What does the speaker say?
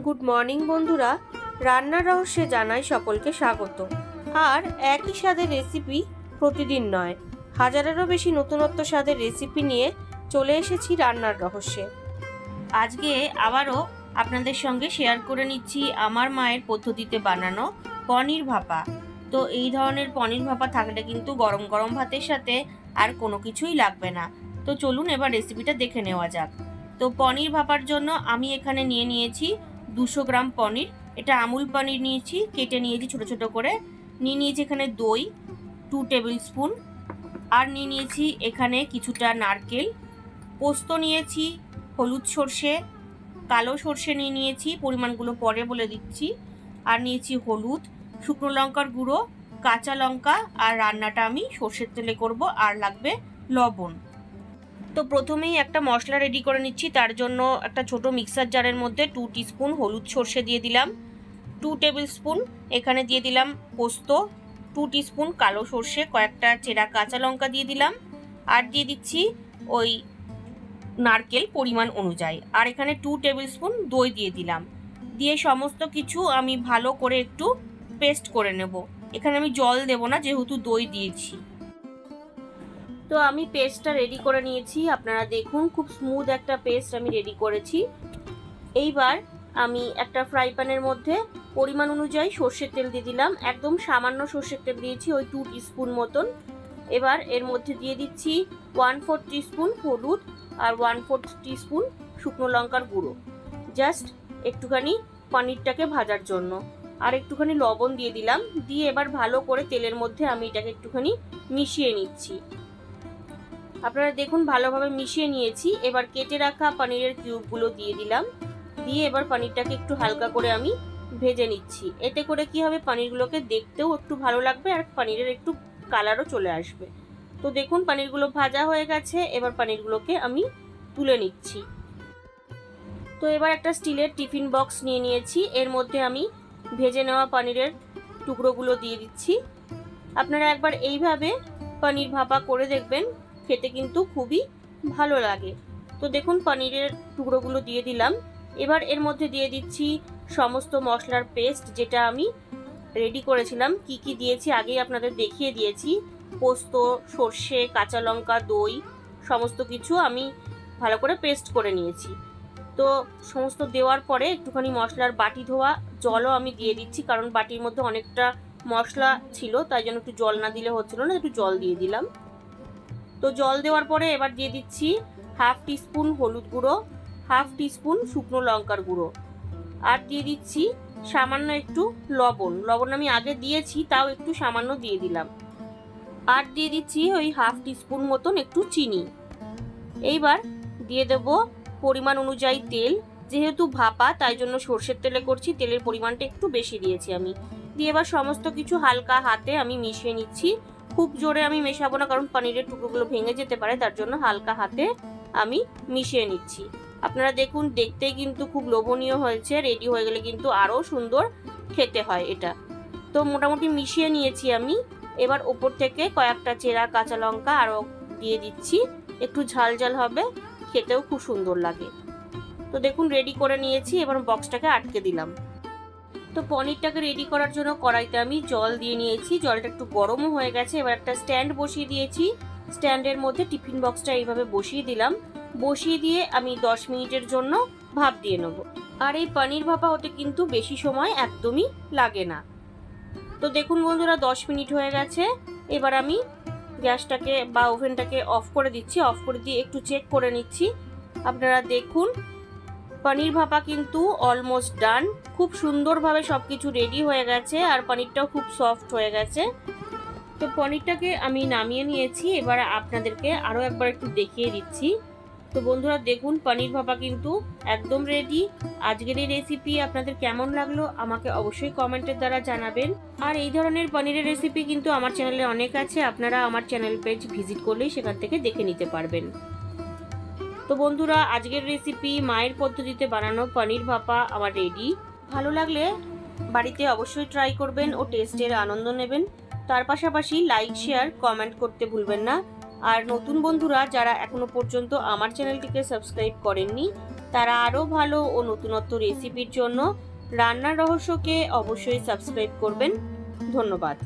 Good morning বন্ধুরা, রান্নার রহস্যে জানাই সকলকে স্বাগত। আর একই স্বাদের রেসিপি প্রতিদিন নয়, হাজারেরও বেশি নতুনত্ব স্বাদের রেসিপি নিয়ে চলে এসেছি রান্নার রহস্যে। আজকে আবারও আপনাদের সঙ্গে শেয়ার করে নিচ্ছি আমার মায়ের পদ্ধতিতে বানানো পনির ভাপা। তো এই ধরনের পনির ভাপা থাকলে কিন্তু গরম গরম ভাতের সাথে আর কোনো কিছুই লাগবে না। তো চলুন এবার রেসিপিটা দেখে নেওয়া যাক। তো পনির ভাপার জন্য আমি এখানে নিয়েছি 200 গ্রাম পনির। এটা আমুল পনির নিয়েছি, কেটে নিয়েছি ছোট ছোট করে। নিয়েছি এখানে দই 2 টেবিল স্পুন, আর নিয়েছি এখানে কিছুটা নারকেল, পোস্ত নিয়েছি, হলুদ সর্ষে, কালো সর্ষে নিয়েছি, পরিমাণগুলো পরে বলে দিচ্ছি। আর নিয়েছি হলুদ, শুকনো লঙ্কার গুঁড়ো, কাঁচা লঙ্কা, আর রান্নাটা আমি সর্ষের তেলে করব, আর লাগবে লবণ। তো প্রথমেই একটা মশলা রেডি করে নিচ্ছি। তার জন্য একটা ছোট মিক্সার জারের মধ্যে 2 টিস্পুন হলুদ সর্ষে দিয়ে দিলাম, 2 টেবিল স্পুন এখানে দিয়ে দিলাম পোস্ত, 2 টিস্পুন কালো সর্ষে, কয়েকটা চেরা কাঁচা লঙ্কা দিয়ে দিলাম, আর দিয়ে দিচ্ছি ওই নারকেল পরিমাণ অনুযায়ী, আর এখানে 2 টেবিল স্পুন দই দিয়ে দিলাম। দিয়ে সমস্ত কিছু আমি ভালো করে একটু পেস্ট করে নেব। এখানে আমি জল দেব না, যেহেতু দই দিয়েছি। তো আমি পেস্টটা রেডি করে নিয়েছি, আপনারা দেখুন খুব স্মুথ একটা পেস্ট আমি রেডি করেছি। এইবার আমি একটা ফ্রাই প্যানের মধ্যে পরিমাণ অনুযায়ী সর্ষের তেল দিয়ে দিলাম, একদম সামান্য সর্ষের তেল দিয়েছি, ওই 2 টিস্পুন মতন। এবার এর মধ্যে দিয়ে দিচ্ছি 1/4 টিস্পুন হলুদ আর 1/4 টিস্পুন শুকনো লঙ্কার গুঁড়ো, জাস্ট একটুখানি পনিরটাকে ভাজার জন্য। আর একটুখানি লবণ দিয়ে দিলাম। দিয়ে এবার ভালো করে তেলের মধ্যে আমি এটাকে একটুখানি মিশিয়ে নিচ্ছি। আপনারা দেখুন ভালোভাবে মিশিয়ে নিয়েছি। এবার কেটে রাখা পনিরের কিউবগুলো দিয়ে দিলাম। দিয়ে এবার পনিরটাকে একটু হালকা করে আমি ভেজে নিচ্ছি। এতে করে কি হবে, পনিরগুলোকে দেখতেও একটু ভালো লাগবে আর পনিরের একটু কালারও চলে আসবে। তো দেখুন পনিরগুলো ভাজা হয়ে গেছে। এবার পনিরগুলোকে আমি তুলে নিচ্ছি। তো এবার একটা স্টিলের টিফিন বক্স নিয়েছি, এর মধ্যে আমি ভেজে নেওয়া পনিরের টুকরোগুলো দিয়ে দিচ্ছি। আপনারা একবার এইভাবে পনির ভাপা করে দেখবেন, খেতে কিন্তু খুবই ভালো লাগে। তো দেখুন পনিরের টুকরোগুলো দিয়ে দিলাম। এবার এর মধ্যে দিয়ে দিচ্ছি সমস্ত মশলার পেস্ট, যেটা আমি রেডি করেছিলাম। কি কি দিয়েছি আগেই আপনাদের দেখিয়ে দিয়েছি। পোস্ত, সর্ষে, কাঁচা লঙ্কা, দই, সমস্ত কিছু আমি ভালো করে পেস্ট করে নিয়েছি। তো সমস্ত দেওয়ার পরে একটুখানি মশলার বাটি ধোয়া জলও আমি দিয়ে দিচ্ছি, কারণ বাটির মধ্যে অনেকটা মশলা ছিল, তাই জন্য একটু জল না দিলে হচ্ছিল না, একটু জল দিয়ে দিলাম। তো জল দেওয়ার পরে এবার দিয়ে দিচ্ছি 1/2 টিস্পুন হলুদ গুঁড়ো, 1/2 টিস্পুন শুকনো লঙ্কার গুঁড়ো, আর দিয়ে দিচ্ছি সামান্য একটু লবণ। লবণ আমি আগে দিয়েছি, তাও একটু সামান্য দিয়ে দিলাম। আর দিয়ে দিচ্ছি ওই 1/2 টিস্পুন মতন একটু চিনি। এইবার দিয়ে দেব পরিমাণ অনুযায়ী তেল। যেহেতু ভাপা তাই জন্য সর্ষের তেলে করছি, তেলের পরিমাণটা একটু বেশি দিয়েছি আমি। দিয়ে এবার সমস্ত কিছু হালকা হাতে আমি মিশিয়ে নিচ্ছি। খুব জোরে আমি মেশাবো না, কারণ পনিরের টুকরোগুলো ভেঙে যেতে পারে, তার জন্য হালকা হাতে আমি মিশিয়ে নিচ্ছি। আপনারা দেখুন দেখতেই কিন্তু খুব লোভনীয় হয়েছে। রেডি হয়ে গেলে কিন্তু আরও সুন্দর খেতে হয় এটা। তো মোটামুটি মিশিয়ে নিয়েছি আমি। এবার ওপর থেকে কয়েকটা চেরা কাঁচা লঙ্কা আরও দিয়ে দিচ্ছি, একটু ঝাল ঝাল হবে, খেতেও খুব সুন্দর লাগে। তো দেখুন রেডি করে নিয়েছি। এবার বক্সটাকে আটকে দিলাম। তো পনিরটাকে রেডি করার জন্য কড়াইতে আমি জল দিয়ে নিয়েছি, জলটা একটু গরমও হয়ে গেছে। এবার একটা স্ট্যান্ড বসিয়ে দিয়েছি, স্ট্যান্ডের মধ্যে টিফিন বক্সটা এইভাবে বসিয়ে দিলাম। বসিয়ে দিয়ে আমি 10 মিনিটের জন্য ভাপ দিয়ে নেব। আর এই পনির ভাপা হতে কিন্তু বেশি সময় একদমই লাগে না। তো দেখুন বন্ধুরা 10 মিনিট হয়ে গেছে। এবার আমি গ্যাসটাকে বা ওভেনটাকে অফ করে দিচ্ছি। অফ করে দিয়ে একটু চেক করে নিচ্ছি। আপনারা দেখুন পনির ভাপা কিন্তু অলমোস্ট ডান। খুব সুন্দরভাবে সবকিছু রেডি হয়ে গেছে, আর পনিরটাও খুব সফট হয়ে গেছে। তো পনিরটাকে আমি নামিয়ে নিয়েছি। এবার আপনাদেরকে আরও একবার একটু দেখিয়ে দিচ্ছি। তো বন্ধুরা দেখুন পনির ভাপা কিন্তু একদম রেডি। আজকের এই রেসিপি আপনাদের কেমন লাগলো আমাকে অবশ্যই কমেন্টের দ্বারা জানাবেন। আর এই ধরনের পনিরের রেসিপি কিন্তু আমার চ্যানেলে অনেক আছে, আপনারা আমার চ্যানেল পেজ ভিজিট করলেই সেখান থেকে দেখে নিতে পারবেন। তো বন্ধুরা আজকের রেসিপি মায়ের পদ্ধতিতে বানানো পনির ভাপা আমার রেডি। ভালো লাগলে বাড়িতে অবশ্যই ট্রাই করবেন ও টেস্টের আনন্দ নেবেন। তার পাশাপাশি লাইক, শেয়ার, কমেন্ট করতে ভুলবেন না। আর নতুন বন্ধুরা যারা এখনো পর্যন্ত আমার চ্যানেলটিকে সাবস্ক্রাইব করেননি তারা আরও ভালো ও নতুনত্ব রেসিপির জন্য রান্নার রহস্যকে অবশ্যই সাবস্ক্রাইব করবেন। ধন্যবাদ।